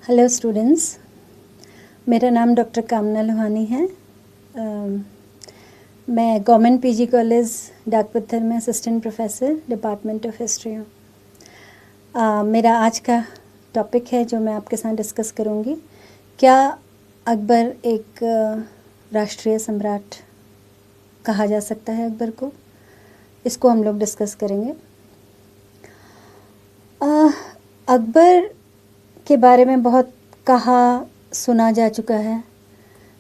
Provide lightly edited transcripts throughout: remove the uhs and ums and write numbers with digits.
Hello students, मेरा नाम doctor कामना लोहानी है। मैं गवर्नमेंट पीजी कॉलेज डाकपत्थर में assistant professor department of history हूँ। मेरा आज का टॉपिक है जो मैं आपके साथ डिस्कस करूँगी, क्या अकबर एक राष्ट्रीय सम्राट कहा जा सकता है अकबर को। इसको हम लोग डिस्कस करेंगे। अकबर के बारे में बहुत कहा सुना जा चुका है,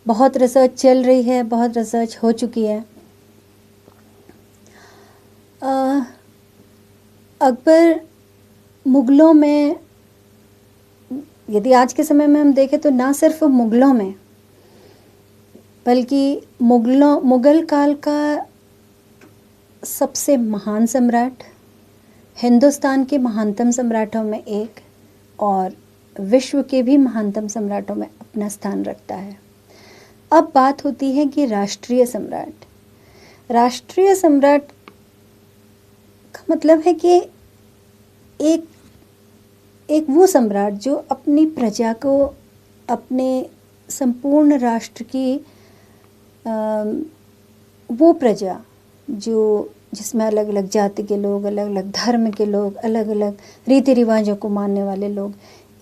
बहुत रिसर्च चल रही है, बहुत रिसर्च हो चुकी है। अकबर मुग़लों में, यदि आज के समय में हम देखें तो ना सिर्फ मुग़लों में बल्कि मुग़ल काल का सबसे महान सम्राट, हिंदुस्तान के महानतम सम्राटों में एक और विश्व के भी महानतम सम्राटों में अपना स्थान रखता है। अब बात होती है कि राष्ट्रीय सम्राट। राष्ट्रीय सम्राट का मतलब है कि एक वो सम्राट जो अपनी प्रजा को, अपने संपूर्ण राष्ट्र की वो प्रजा जिसमें अलग अलग जाति के लोग, अलग अलग धर्म के लोग, अलग अलग रीति रिवाजों को मानने वाले लोग,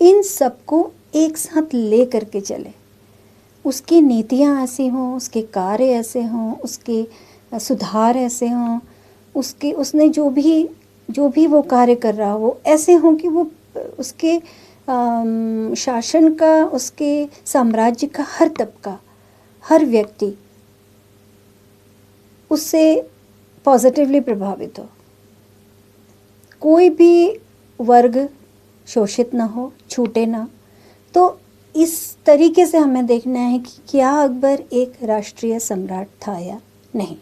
इन सबको एक साथ ले करके चले। उसकी नीतियाँ ऐसी हों, उसके कार्य ऐसे हों, उसके सुधार ऐसे हों, उसने जो भी वो कार्य कर रहा हो वो ऐसे हों कि वो उसके शासन का, उसके साम्राज्य का हर तबका, हर व्यक्ति उससे पॉजिटिवली प्रभावित हो। कोई भी वर्ग शोषित ना हो, छूटे ना। तो इस तरीके से हमें देखना है कि क्या अकबर एक राष्ट्रीय सम्राट था या नहीं।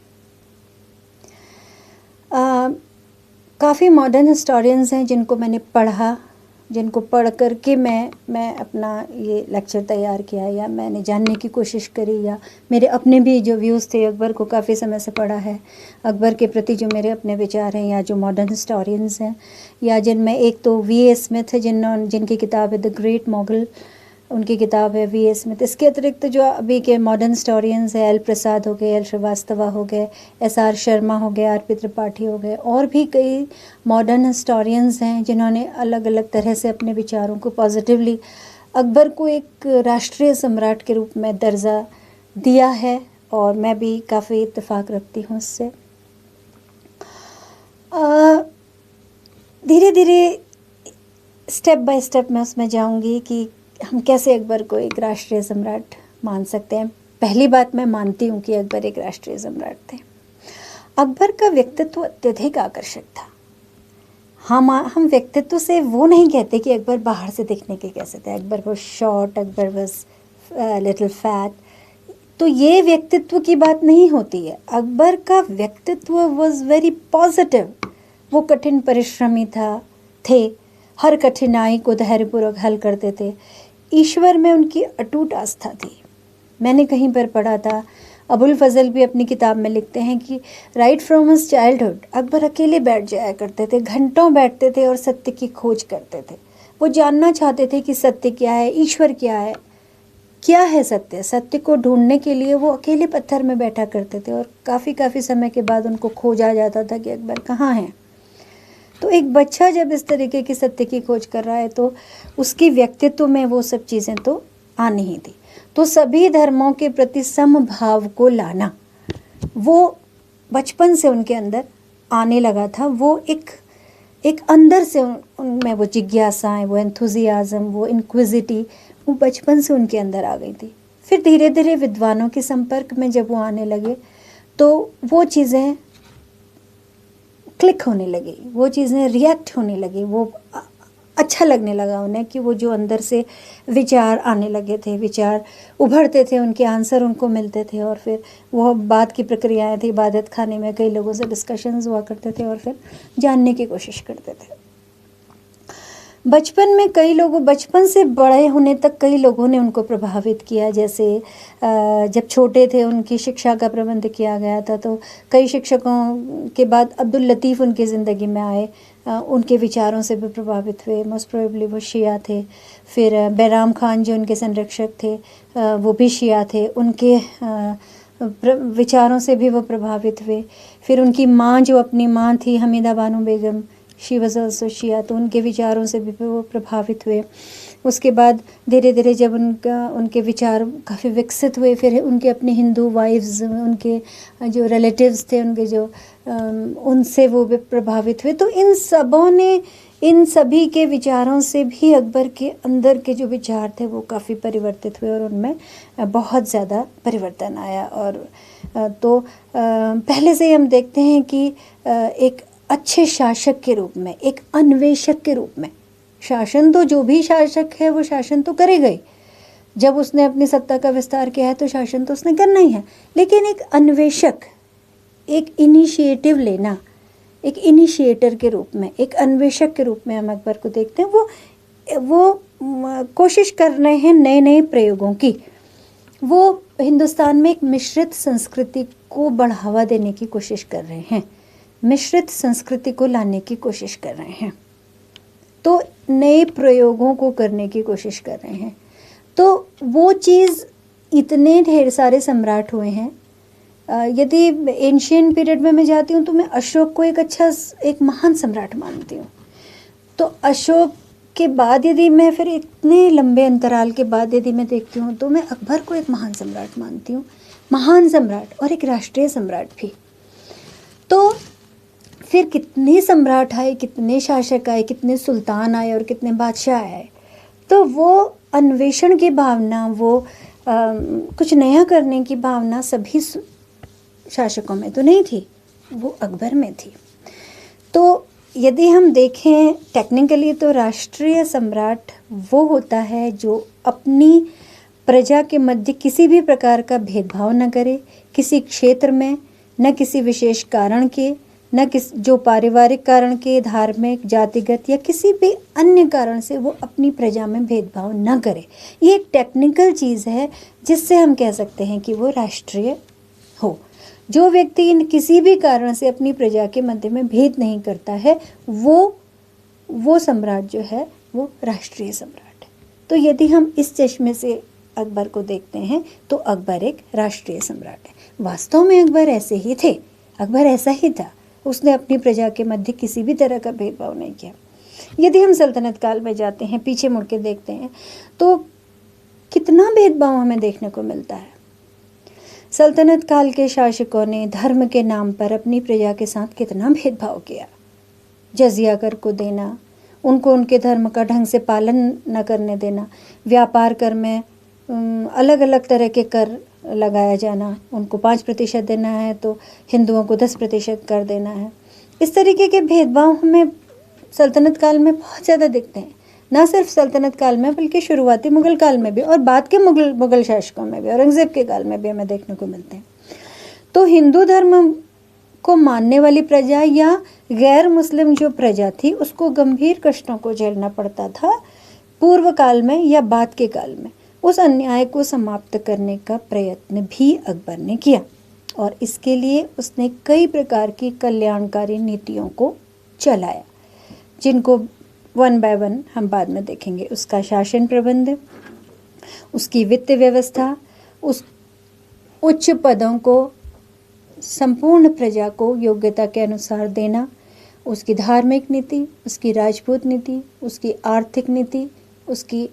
काफ़ी मॉडर्न हिस्टोरियंस हैं जिनको मैंने पढ़ा, जिनको पढ़ कर के मैं अपना ये लेक्चर तैयार किया, या मैंने जानने की कोशिश करी, या मेरे अपने भी जो व्यूज़ थे, अकबर को काफ़ी समय से पढ़ा है, अकबर के प्रति जो मेरे अपने विचार हैं, या जो मॉडर्न हिस्टोरियंस हैं, या जिनमें एक तो वी.ए. स्मिथ है जिनकी किताब है द ग्रेट मुगल, उनकी किताब है वी.ए. स्मिथ। इसके अतिरिक्त जो अभी के मॉडर्न हिस्टोरियंस हैं, एल प्रसाद हो गए, एल श्रीवास्तवा हो गए, एस.आर. शर्मा हो गए, आर.पी. त्रिपाठी हो गए, और भी कई मॉडर्न हिस्टोरियंस हैं जिन्होंने अलग अलग तरह से अपने विचारों को पॉजिटिवली अकबर को एक राष्ट्रीय सम्राट के रूप में दर्जा दिया है, और मैं भी काफ़ी इत्तेफाक रखती हूँ उससे। धीरे धीरे स्टेप बाय स्टेप मैं उसमें जाऊँगी कि हम कैसे अकबर को एक राष्ट्रीय सम्राट मान सकते हैं। पहली बात, मैं मानती हूँ कि अकबर एक राष्ट्रीय सम्राट थे। अकबर का व्यक्तित्व अत्यधिक आकर्षक था। हम व्यक्तित्व से वो नहीं कहते कि अकबर बाहर से दिखने के कैसे थे। Akbar was short, Akbar was little fat, तो ये व्यक्तित्व की बात नहीं होती है। अकबर का व्यक्तित्व वाज वेरी पॉजिटिव। वो कठिन परिश्रमी थे, हर कठिनाई को धैर्यपूर्वक हल करते थे। ईश्वर में उनकी अटूट आस्था थी। मैंने कहीं पर पढ़ा था, अबुल फजल भी अपनी किताब में लिखते हैं कि right from his childhood Akbar अकेले बैठ जाया करते थे, घंटों बैठते थे और सत्य की खोज करते थे। वो जानना चाहते थे कि सत्य क्या है, ईश्वर क्या है, क्या है सत्य। सत्य को ढूंढने के लिए वो अकेले पत्थर में बैठा करते थे, और काफ़ी समय के बाद उनको खोज आ जाता था कि अकबर कहाँ हैं। तो एक बच्चा जब इस तरीके की सत्य की खोज कर रहा है तो उसके व्यक्तित्व में वो सब चीज़ें तो आनी ही थी। तो सभी धर्मों के प्रति समभाव को लाना, वो बचपन से उनके अंदर आने लगा था। वो एक अंदर से उनमें वो जिज्ञासाएं, वो एंथुजियाज़म, वो इंक्विजिटी, वो बचपन से उनके अंदर आ गई थी। फिर धीरे धीरे विद्वानों के संपर्क में जब वो आने लगे तो वो चीज़ें क्लिक होने लगी, वो चीज़ें रिएक्ट होने लगी, वो अच्छा लगने लगा उन्हें कि वो जो अंदर से विचार आने लगे थे, विचार उभरते थे, उनके आंसर उनको मिलते थे, और फिर वो बात की प्रक्रियाएं थी। इबादत खाने में कई लोगों से डिस्कशंस हुआ करते थे और फिर जानने की कोशिश करते थे। बचपन में कई लोगों, बचपन से बड़े होने तक कई लोगों ने उनको प्रभावित किया। जैसे जब छोटे थे उनकी शिक्षा का प्रबंध किया गया था, तो कई शिक्षकों के बाद अब्दुल लतीफ़ उनकी ज़िंदगी में आए, उनके विचारों से भी प्रभावित हुए। मोस्ट प्रोबेबली वो शिया थे। फिर बैराम खान जो उनके संरक्षक थे, वो भी शिया थे, उनके विचारों से भी वो प्रभावित हुए। फिर उनकी माँ, जो अपनी माँ थी Hamida Bano Begum, she was also शिया, तो उनके विचारों से भी वो प्रभावित हुए। उसके बाद धीरे धीरे जब उनके विचार काफ़ी विकसित हुए, फिर उनके अपने हिंदू वाइफ्स, उनके जो रिलेटिव्स थे, उनके जो उनसे वो भी प्रभावित हुए। तो इन सभी के विचारों से भी अकबर के अंदर के जो विचार थे वो काफ़ी परिवर्तित हुए और उनमें बहुत ज़्यादा परिवर्तन आया। और तो पहले से ही हम देखते हैं कि एक अच्छे शासक के रूप में, एक अन्वेषक के रूप में, शासन तो जो भी शासक है वो शासन तो करेगा ही। जब उसने अपनी सत्ता का विस्तार किया है तो शासन तो उसने करना ही है, लेकिन एक अन्वेषक, एक इनिशिएटिव लेना, एक इनिशिएटर के रूप में, एक अन्वेषक के रूप में हम अकबर को देखते हैं। वो कोशिश कर रहे हैं नए नए प्रयोगों की। वो हिंदुस्तान में एक मिश्रित संस्कृति को बढ़ावा देने की कोशिश कर रहे हैं, मिश्रित संस्कृति को लाने की कोशिश कर रहे हैं, तो नए प्रयोगों को करने की कोशिश कर रहे हैं। तो वो चीज़, इतने ढेर सारे सम्राट हुए हैं। यदि एंशियंट पीरियड में मैं जाती हूँ तो मैं अशोक को एक महान सम्राट मानती हूँ। तो अशोक के बाद यदि मैं फिर इतने लंबे अंतराल के बाद यदि मैं देखती हूँ तो मैं अकबर को एक महान सम्राट मानती हूँ, महान सम्राट और एक राष्ट्रीय सम्राट भी। तो फिर कितने सम्राट आए, कितने शासक आए, कितने सुल्तान आए और कितने बादशाह आए। तो वो अन्वेषण की भावना, वो कुछ नया करने की भावना सभी शासकों में तो नहीं थी, वो अकबर में थी। तो यदि हम देखें टेक्निकली तो राष्ट्रीय सम्राट वो होता है जो अपनी प्रजा के मध्य किसी भी प्रकार का भेदभाव न करे, किसी क्षेत्र में, न किसी विशेष कारण के, न जो पारिवारिक कारण के, धार्मिक, जातिगत या किसी भी अन्य कारण से वो अपनी प्रजा में भेदभाव न करे। ये एक टेक्निकल चीज़ है जिससे हम कह सकते हैं कि वो राष्ट्रीय हो। जो व्यक्ति किसी भी कारण से अपनी प्रजा के मध्य में भेद नहीं करता है, वो सम्राट जो है वो राष्ट्रीय सम्राट है। तो यदि हम इस चश्मे से अकबर को देखते हैं तो अकबर एक राष्ट्रीय सम्राट है। वास्तव में अकबर ऐसे ही थे, अकबर ऐसा ही था। उसने अपनी प्रजा के मध्य किसी भी तरह का भेदभाव नहीं किया। यदि हम सल्तनत काल में जाते हैं, पीछे मुड़ के देखते हैं तो कितना भेदभाव हमें देखने को मिलता है। सल्तनत काल के शासकों ने धर्म के नाम पर अपनी प्रजा के साथ कितना भेदभाव किया। जजिया कर को देना, उनको उनके धर्म का ढंग से पालन न करने देना, व्यापार कर में अलग अलग तरह के कर लगाया जाना, उनको 5% देना है तो हिंदुओं को 10% कर देना है। इस तरीके के भेदभाव हमें सल्तनत काल में बहुत ज़्यादा दिखते हैं। ना सिर्फ सल्तनत काल में बल्कि शुरुआती मुग़ल काल में भी और बाद के मुग़ल शासकों में भी, औरंगज़ेब के काल में भी हमें देखने को मिलते हैं। तो हिंदू धर्म को मानने वाली प्रजा या गैर मुस्लिम जो प्रजा थी उसको गंभीर कष्टों को झेलना पड़ता था पूर्व काल में या बाद के काल में। उस अन्याय को समाप्त करने का प्रयत्न भी अकबर ने किया और इसके लिए उसने कई प्रकार की कल्याणकारी नीतियों को चलाया, जिनको वन बाय वन हम बाद में देखेंगे। उसका शासन प्रबंध, उसकी वित्त व्यवस्था, उस उच्च पदों को संपूर्ण प्रजा को योग्यता के अनुसार देना, उसकी धार्मिक नीति, उसकी राजपूत नीति, उसकी आर्थिक नीति, उसकी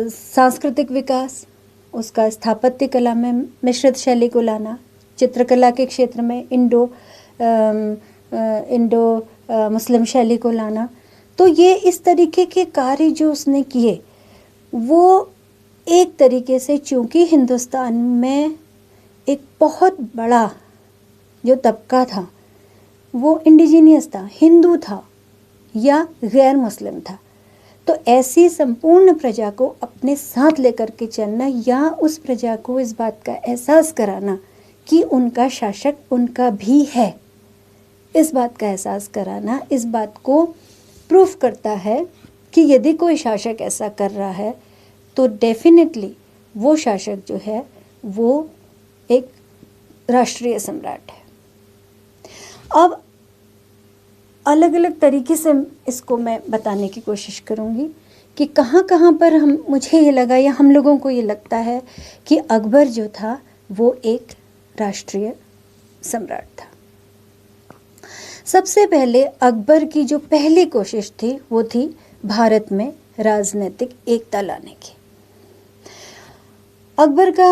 सांस्कृतिक विकास, उसका स्थापत्य कला में मिश्रित शैली को लाना, चित्रकला के क्षेत्र में इंडो मुस्लिम शैली को लाना। तो ये इस तरीके के कार्य जो उसने किए वो एक तरीके से, चूँकि हिंदुस्तान में एक बहुत बड़ा जो तबका था वो इंडिजीनियस था, हिंदू था या गैर मुस्लिम था, तो ऐसी संपूर्ण प्रजा को अपने साथ लेकर के चलना या उस प्रजा को इस बात का एहसास कराना कि उनका शासक उनका भी है, इस बात का एहसास कराना इस बात को प्रूफ करता है कि यदि कोई शासक ऐसा कर रहा है तो डेफिनेटली वो शासक जो है वो एक राष्ट्रीय सम्राट है। अब अलग अलग तरीके से इसको मैं बताने की कोशिश करूँगी कि कहाँ कहाँ पर मुझे ये लगा या हम लोगों को ये लगता है कि अकबर जो था वो एक राष्ट्रीय सम्राट था। सबसे पहले अकबर की जो पहली कोशिश थी वो थी भारत में राजनीतिक एकता लाने की। अकबर का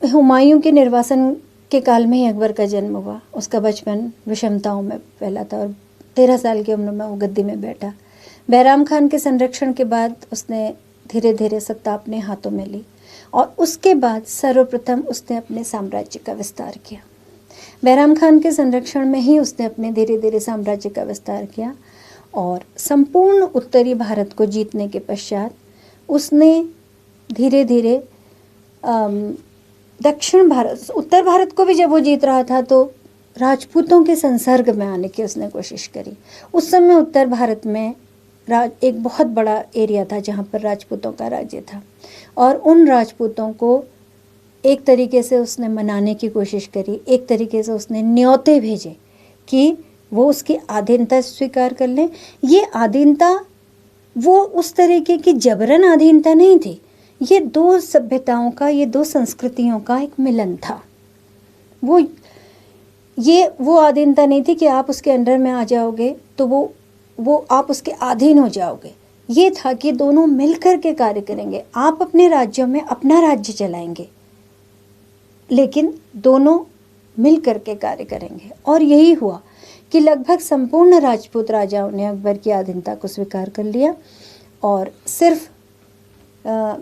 हुमायूं के निर्वासन के काल में ही अकबर का जन्म हुआ। उसका बचपन विषमताओं में फैला था और 13 साल की उम्र में वो गद्दी में बैठा। बैराम खान के संरक्षण के बाद उसने धीरे धीरे सत्ता अपने हाथों में ली और उसके बाद सर्वप्रथम उसने अपने साम्राज्य का विस्तार किया। बैराम खान के संरक्षण में ही उसने अपने धीरे धीरे साम्राज्य का विस्तार किया और संपूर्ण उत्तरी भारत को जीतने के पश्चात उसने धीरे धीरे दक्षिण भारत, उत्तर भारत को भी जब वो जीत रहा था तो राजपूतों के संसर्ग में आने की उसने कोशिश करी। उस समय उत्तर भारत में एक बहुत बड़ा एरिया था जहाँ पर राजपूतों का राज्य था और उन राजपूतों को एक तरीके से उसने मनाने की कोशिश करी, एक तरीके से उसने न्योते भेजे कि वो उसकी अधीनता स्वीकार कर लें। ये अधीनता वो उस तरीके की जबरन अधीनता नहीं थी, ये दो सभ्यताओं का, ये दो संस्कृतियों का एक मिलन था। वो अधीनता नहीं थी कि आप उसके अंडर में आ जाओगे तो वो आप उसके अधीन हो जाओगे। ये था कि दोनों मिलकर के कार्य करेंगे। आप अपने राज्यों में अपना राज्य चलाएंगे लेकिन दोनों मिलकर के कार्य करेंगे। और यही हुआ कि लगभग संपूर्ण राजपूत राजाओं ने अकबर की अधीनता को स्वीकार कर लिया और सिर्फ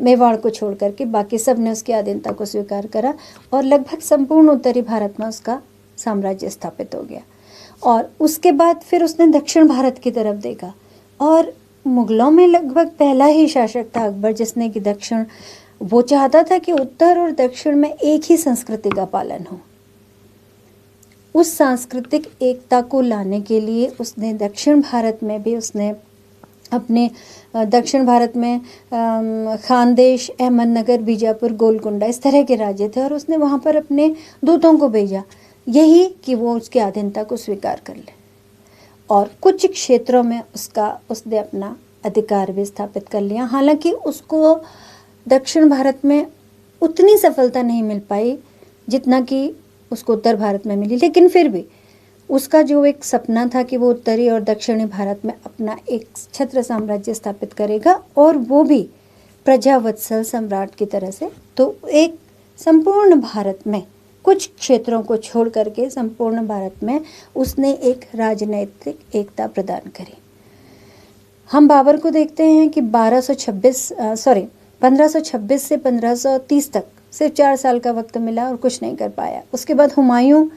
मेवाड़ को छोड़ करके बाकी सब ने उसकी अधीनता को स्वीकार करा और लगभग संपूर्ण उत्तरी भारत में उसका साम्राज्य स्थापित हो गया। और उसके बाद फिर उसने दक्षिण भारत की तरफ देखा और मुगलों में लगभग पहला ही शासक था अकबर जिसने कि दक्षिण, वो चाहता था कि उत्तर और दक्षिण में एक ही संस्कृति का पालन हो। उस सांस्कृतिक एकता को लाने के लिए उसने दक्षिण भारत में भी उसने अपने दक्षिण भारत में खानदेश, अहमदनगर, बीजापुर, गोलकुंडा इस तरह के राज्य थे और उसने वहाँ पर अपने दूतों को भेजा, यही कि वो उसकी अधीनता को स्वीकार कर ले। और कुछ क्षेत्रों में उसने अपना अधिकार भी स्थापित कर लिया। हालांकि उसको दक्षिण भारत में उतनी सफलता नहीं मिल पाई जितना कि उसको उत्तर भारत में मिली, लेकिन फिर भी उसका जो एक सपना था कि वो उत्तरी और दक्षिणी भारत में अपना एक छत्र साम्राज्य स्थापित करेगा और वो भी प्रजावत्सल सम्राट की तरह से, तो एक संपूर्ण भारत में कुछ क्षेत्रों को छोड़ करके संपूर्ण भारत में उसने एक राजनैतिक एकता प्रदान करी। हम बाबर को देखते हैं कि 1526 से 1530 तक सिर्फ 4 साल का वक्त मिला और कुछ नहीं कर पाया। उसके बाद हुमायूं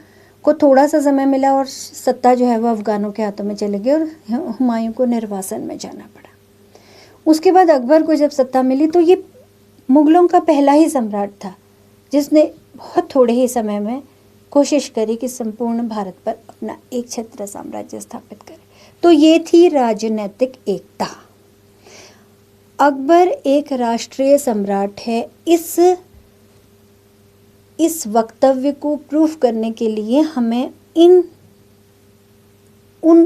को थोड़ा सा समय मिला और सत्ता जो है वो अफगानों के हाथों में चली गई और हुमायूं को निर्वासन में जाना पड़ा। उसके बाद अकबर को जब सत्ता मिली तो ये मुगलों का पहला ही सम्राट था जिसने बहुत थोड़े ही समय में कोशिश करी कि संपूर्ण भारत पर अपना एक छत्र साम्राज्य स्थापित करे। तो ये थी राजनीतिक एकता। अकबर एक राष्ट्रीय सम्राट है। इस वक्तव्य को प्रूफ करने के लिए हमें उन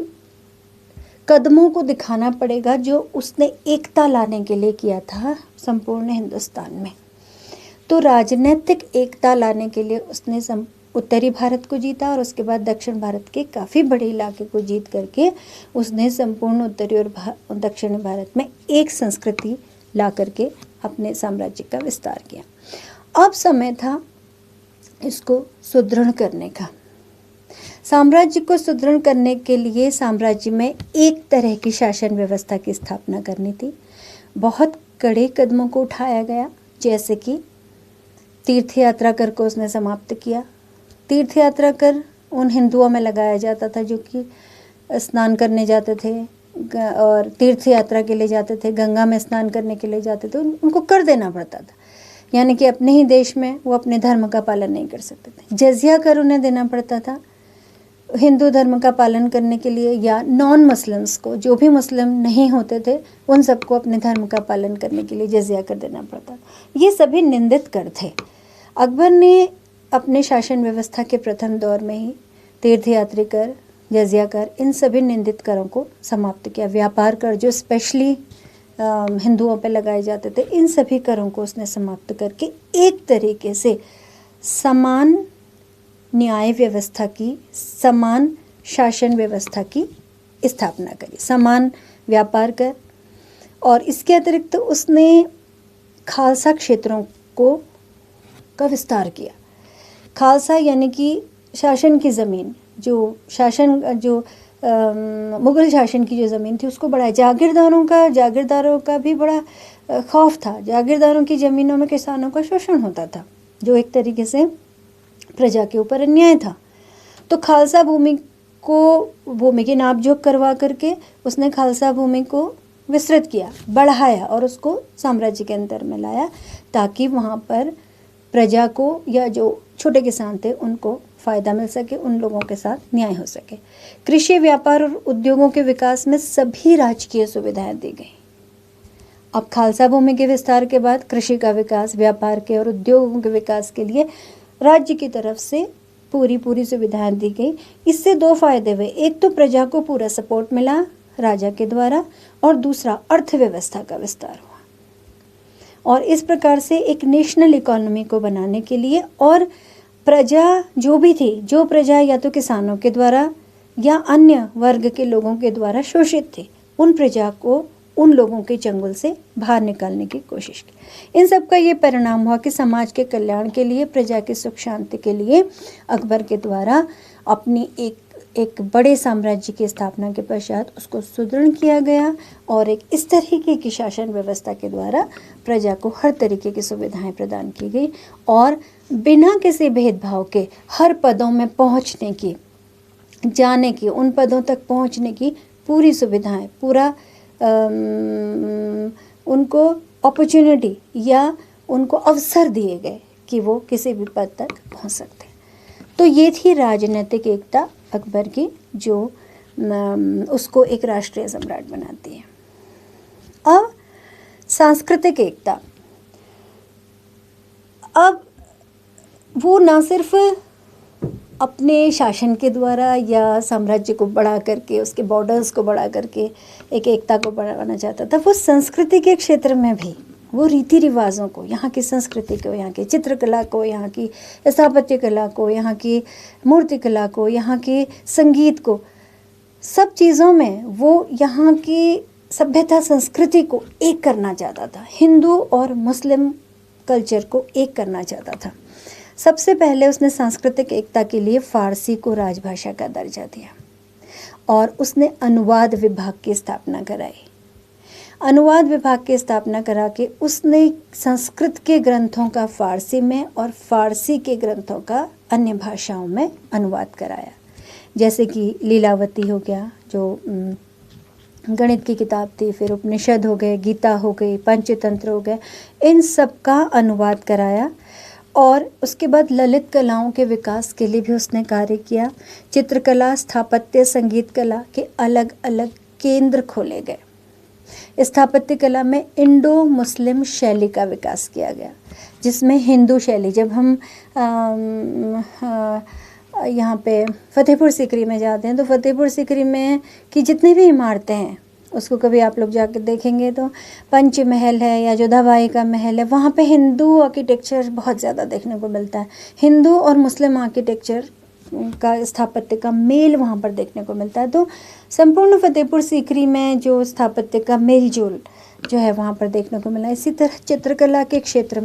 कदमों को दिखाना पड़ेगा जो उसने एकता लाने के लिए किया था संपूर्ण हिंदुस्तान में। तो राजनीतिक एकता लाने के लिए उसने उत्तरी भारत को जीता और उसके बाद दक्षिण भारत के काफ़ी बड़े इलाके को जीत करके उसने संपूर्ण उत्तरी और दक्षिणी भारत में एक संस्कृति ला करके अपने साम्राज्य का विस्तार किया। अब समय था इसको सुदृढ़ करने का। साम्राज्य को सुदृढ़ करने के लिए साम्राज्य में एक तरह की शासन व्यवस्था की स्थापना करनी थी। बहुत कड़े कदमों को उठाया गया, जैसे कि तीर्थ यात्रा कर को उसने समाप्त किया। तीर्थ यात्रा कर उन हिंदुओं में लगाया जाता था जो कि स्नान करने जाते थे और तीर्थ यात्रा के लिए जाते थे, गंगा में स्नान करने के लिए जाते थे, उनको कर देना पड़ता था। यानी कि अपने ही देश में वो अपने धर्म का पालन नहीं कर सकते थे। जजिया कर उन्हें देना पड़ता था। हिंदू धर्म का पालन करने के लिए, या नॉन मुस्लिम्स को, जो भी मुस्लिम नहीं होते थे, उन सबको अपने धर्म का पालन करने के लिए जजिया कर देना पड़ता। ये सभी निंदित कर थे। अकबर ने अपने शासन व्यवस्था के प्रथम दौर में ही तीर्थयात्री कर, जजिया कर, इन सभी निंदित करों को समाप्त किया। व्यापार कर जो स्पेशली हिंदुओं पे लगाए जाते थे, इन सभी करों को उसने समाप्त करके एक तरीके से समान न्याय व्यवस्था की, समान शासन व्यवस्था की स्थापना करी, समान व्यापार कर। और इसके अतिरिक्त उसने खालसा क्षेत्रों का विस्तार किया। खालसा यानी कि शासन की ज़मीन, जो मुग़ल शासन की जो ज़मीन थी उसको बढ़ाया। जागीरदारों का भी बड़ा खौफ था। जागीरदारों की ज़मीनों में किसानों का शोषण होता था, जो एक तरीके से प्रजा के ऊपर अन्याय था। तो खालसा भूमि की नापजोख करवा करके उसने खालसा भूमि को विस्तृत किया, बढ़ाया और उसको साम्राज्य के अंदर में लाया, ताकि वहाँ पर प्रजा को या जो छोटे किसान थे उनको फ़ायदा मिल सके, उन लोगों के साथ न्याय हो सके। कृषि, व्यापार और उद्योगों के विकास में सभी राजकीय सुविधाएं दी गई। अब खालसा भूमि के विस्तार के बाद कृषि का विकास, व्यापार के और उद्योगों के विकास के लिए राज्य की तरफ से पूरी सुविधाएं दी गई। इससे दो फायदे हुए, एक तो प्रजा को पूरा सपोर्ट मिला राजा के द्वारा, और दूसरा अर्थव्यवस्था का विस्तार हुआ। और इस प्रकार से एक नेशनल इकोनॉमी को बनाने के लिए, और प्रजा जो भी थी, जो प्रजा या तो किसानों के द्वारा या अन्य वर्ग के लोगों के द्वारा शोषित थी, उन प्रजा को उन लोगों के चंगुल से बाहर निकालने की कोशिश की। इन सब का ये परिणाम हुआ कि समाज के कल्याण के लिए, प्रजा के सुख शांति के लिए अकबर के द्वारा अपनी एक बड़े साम्राज्य की स्थापना के पश्चात उसको सुदृढ़ किया गया, और एक इस तरीके की शासन व्यवस्था के द्वारा प्रजा को हर तरीके की सुविधाएं प्रदान की गई, और बिना किसी भेदभाव के हर पदों में पहुंचने की, जाने की, उन पदों तक पहुंचने की पूरी सुविधाएं, पूरा उनको अपॉर्चुनिटी या उनको अवसर दिए गए कि वो किसी भी पद तक पहुंच सकते। तो ये थी राजनीतिक एकता अकबर की, जो उसको एक राष्ट्रीय सम्राट बनाती है। अब सांस्कृतिक एकता, अब वो ना सिर्फ अपने शासन के द्वारा या साम्राज्य को बढ़ा करके, उसके बॉर्डर्स को बढ़ा करके एक एकता को बढ़ाना चाहता था, वो संस्कृति के क्षेत्र में भी वो रीति रिवाजों को, यहाँ की संस्कृति को, यहाँ की चित्रकला को, यहाँ की स्थापत्य कला को, यहाँ की मूर्ति कला को, यहाँ के संगीत को, सब चीज़ों में वो यहाँ की सभ्यता संस्कृति को एक करना चाहता था। हिंदू और मुस्लिम कल्चर को एक करना चाहता था। सबसे पहले उसने सांस्कृतिक एकता के लिए फ़ारसी को राजभाषा का दर्जा दिया, और उसने अनुवाद विभाग की स्थापना कराई। अनुवाद विभाग की स्थापना करा के उसने संस्कृत के ग्रंथों का फ़ारसी में और फ़ारसी के ग्रंथों का अन्य भाषाओं में अनुवाद कराया। जैसे कि लीलावती हो गया, जो गणित की किताब थी, फिर उपनिषद हो गए, गीता हो गई, पंचतंत्र हो गए, इन सब का अनुवाद कराया। और उसके बाद ललित कलाओं के विकास के लिए भी उसने कार्य किया। चित्रकला, स्थापत्य, संगीत कला के अलग अलग केंद्र खोले गए। स्थापत्य कला में इंडो मुस्लिम शैली का विकास किया गया, जिसमें हिंदू शैली, जब हम यहाँ पे फतेहपुर सीकरी में जाते हैं तो फतेहपुर सीकरी में की जितनी भी इमारतें हैं, उसको कभी आप लोग जाकर देखेंगे तो पंच महल है या जोधाबाई का महल है, वहाँ पे हिंदू आर्किटेक्चर बहुत ज़्यादा देखने को मिलता है। हिंदू और मुस्लिम आर्किटेक्चर का, स्थापत्य का मेल वहाँ पर देखने को मिलता है। तो संपूर्ण फतेहपुर सीकरी में जो स्थापत्य का मेल जोल जो है वहाँ पर देखने को मिला। इसी तरह चित्रकला के क्षेत्र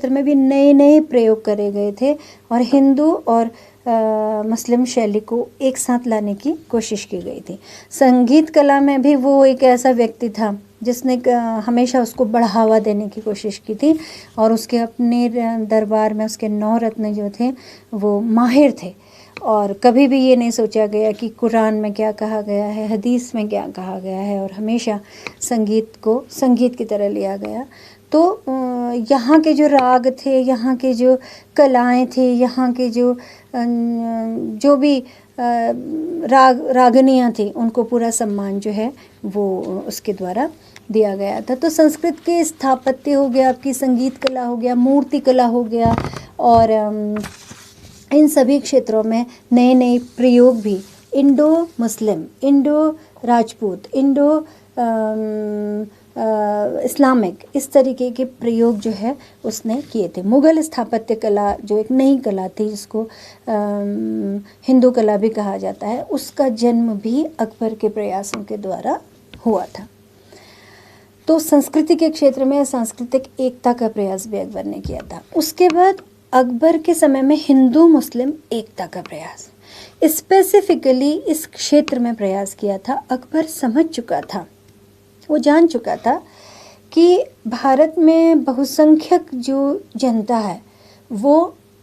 में भी नए नए प्रयोग करे गए थे, और हिंदू और मुस्लिम शैली को एक साथ लाने की कोशिश की गई थी। संगीत कला में भी वो एक ऐसा व्यक्ति था जिसने हमेशा उसको बढ़ावा देने की कोशिश की थी, और उसके अपने दरबार में उसके 9 रत्न जो थे वो माहिर थे, और कभी भी ये नहीं सोचा गया कि कुरान में क्या कहा गया है, हदीस में क्या कहा गया है, और हमेशा संगीत को संगीत की तरह लिया गया। तो यहाँ के जो राग थे, यहाँ के जो कलाएं थी, यहाँ के जो भी रागनियाँ थी, उनको पूरा सम्मान जो है वो उसके द्वारा दिया गया था। तो संस्कृत के स्थापत्य हो गया, आपकी संगीत कला हो गया, मूर्ति कला हो गया, और इन सभी क्षेत्रों में नए नए प्रयोग भी इंडो मुस्लिम, इंडो राजपूत, इंडो इस्लामिक, इस तरीके के प्रयोग जो है उसने किए थे। मुग़ल स्थापत्य कला जो एक नई कला थी, जिसको हिंदू कला भी कहा जाता है, उसका जन्म भी अकबर के प्रयासों के द्वारा हुआ था। तो संस्कृति के क्षेत्र में सांस्कृतिक एकता का प्रयास भी अकबर ने किया था। उसके बाद अकबर के समय में हिंदू मुस्लिम एकता का प्रयास, स्पेसिफिकली इस क्षेत्र में प्रयास किया था। अकबर समझ चुका था, वो जान चुका था कि भारत में बहुसंख्यक जो जनता है वो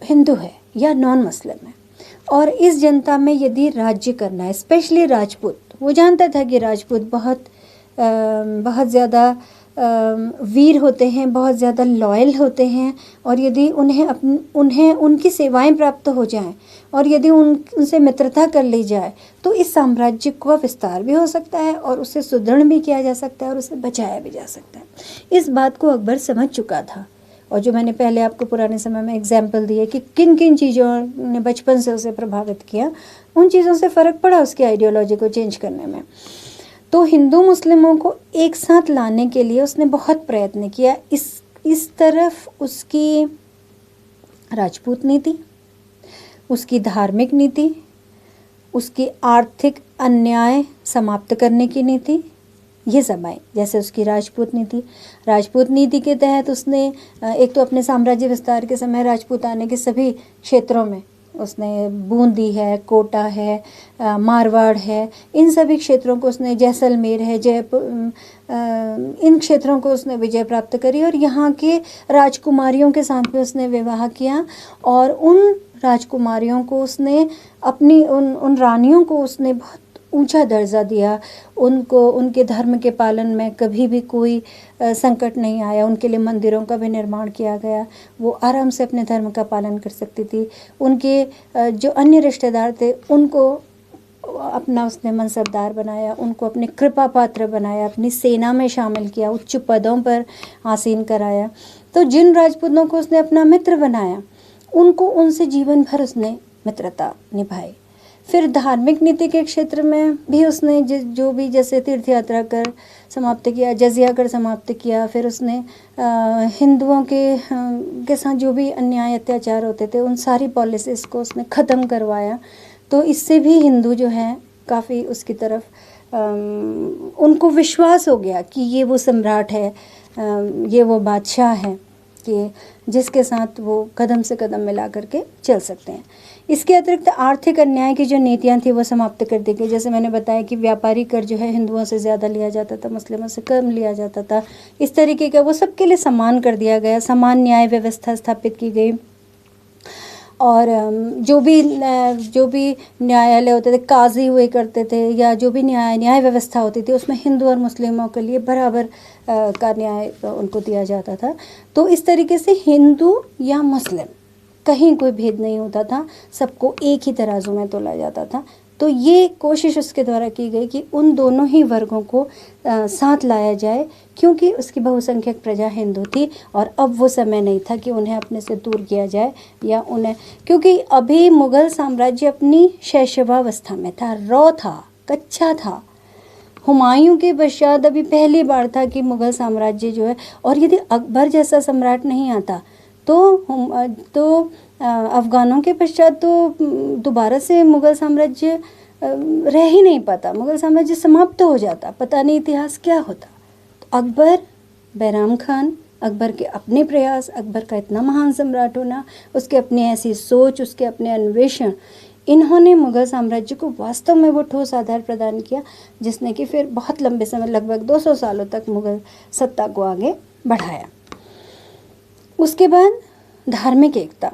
हिंदू है या नॉन मुस्लिम है, और इस जनता में यदि राज्य करना है, स्पेशली राजपूत, वो जानता था कि राजपूत बहुत ज़्यादा वीर होते हैं, बहुत ज़्यादा लॉयल होते हैं, और यदि उन्हें उनकी सेवाएं प्राप्त हो जाएं और यदि उनसे मित्रता कर ली जाए तो इस साम्राज्य का विस्तार भी हो सकता है और उसे सुदृढ़ भी किया जा सकता है और उसे बचाया भी जा सकता है। इस बात को अकबर समझ चुका था। और जो मैंने पहले आपको पुराने समय में एग्जाम्पल दिए कि किन किन चीज़ों ने बचपन से उसे प्रभावित किया, उन चीज़ों से फ़र्क पड़ा उसकी आइडियोलॉजी को चेंज करने में। तो हिंदू मुस्लिमों को एक साथ लाने के लिए उसने बहुत प्रयत्न किया। इस तरफ उसकी राजपूत नीति, उसकी धार्मिक नीति, उसकी आर्थिक अन्याय समाप्त करने की नीति, ये सब आई। जैसे उसकी राजपूत नीति के तहत उसने एक तो अपने साम्राज्य विस्तार के समय राजपूताने के सभी क्षेत्रों में उसने बूंदी है, कोटा है, मारवाड़ है, इन सभी क्षेत्रों को उसने, जैसलमेर है, जयपुर, इन क्षेत्रों को उसने विजय प्राप्त करी और यहाँ के राजकुमारियों के साथ भी उसने विवाह किया और उन राजकुमारियों को उसने अपनी उन रानियों को उसने बहुत ऊंचा दर्जा दिया। उनको उनके धर्म के पालन में कभी भी कोई संकट नहीं आया। उनके लिए मंदिरों का भी निर्माण किया गया, वो आराम से अपने धर्म का पालन कर सकती थी। उनके जो अन्य रिश्तेदार थे उनको अपना उसने मनसबदार बनाया, उनको अपने कृपा पात्र बनाया, अपनी सेना में शामिल किया, उच्च पदों पर आसीन कराया। तो जिन राजपूतों को उसने अपना मित्र बनाया उनको उनसे जीवन भर उसने मित्रता निभाई। फिर धार्मिक नीति के क्षेत्र में भी उसने जो भी, जैसे तीर्थ यात्रा कर समाप्त किया, जजिया कर समाप्त किया, फिर उसने हिंदुओं के साथ जो भी अन्याय अत्याचार होते थे उन सारी पॉलिसीज़ को उसने ख़त्म करवाया। तो इससे भी हिंदू जो हैं काफ़ी उसकी तरफ उनको विश्वास हो गया कि ये वो सम्राट है, ये वो बादशाह है कि जिसके साथ वो कदम से कदम मिला करके चल सकते हैं। इसके अतिरिक्त आर्थिक अन्याय की जो नीतियाँ थी वो समाप्त कर दी गई। जैसे मैंने बताया कि व्यापारी कर जो है हिंदुओं से ज़्यादा लिया जाता था, मुस्लिमों से कम लिया जाता था। इस तरीके का वो सबके लिए समान कर दिया गया, समान न्याय व्यवस्था स्थापित की गई। और जो भी न्यायालय होते थे, काजी हुए करते थे, या जो भी न्याय व्यवस्था होती थी उसमें हिंदू और मुस्लिमों के लिए बराबर का न्याय उनको दिया जाता था। तो इस तरीके से हिंदू या मुस्लिम कहीं कोई भेद नहीं होता था, सबको एक ही तराजू में तोला जाता था। तो ये कोशिश उसके द्वारा की गई कि उन दोनों ही वर्गों को साथ लाया जाए, क्योंकि उसकी बहुसंख्यक प्रजा हिंदू थी और अब वो समय नहीं था कि उन्हें अपने से दूर किया जाए या उन्हें, क्योंकि अभी मुग़ल साम्राज्य अपनी शैशवावस्था में था, रॉ था, कच्चा था। हुमायूं के पश्चात अभी पहली बार था कि मुग़ल साम्राज्य जो है, और यदि अकबर जैसा सम्राट नहीं आता तो अफ़गानों के पश्चात तो दोबारा से मुग़ल साम्राज्य रह ही नहीं पाता, मुग़ल साम्राज्य समाप्त हो जाता, पता नहीं इतिहास क्या होता। तो अकबर, बैराम खान, अकबर के अपने प्रयास, अकबर का इतना महान सम्राट होना, उसके अपनी ऐसी सोच, उसके अपने अन्वेषण, इन्होंने मुग़ल साम्राज्य को वास्तव में वो ठोस आधार प्रदान किया जिसने कि फिर बहुत लंबे समय, लगभग 200 सालों तक मुग़ल सत्ता को आगे बढ़ाया। उसके बाद धार्मिक एकता,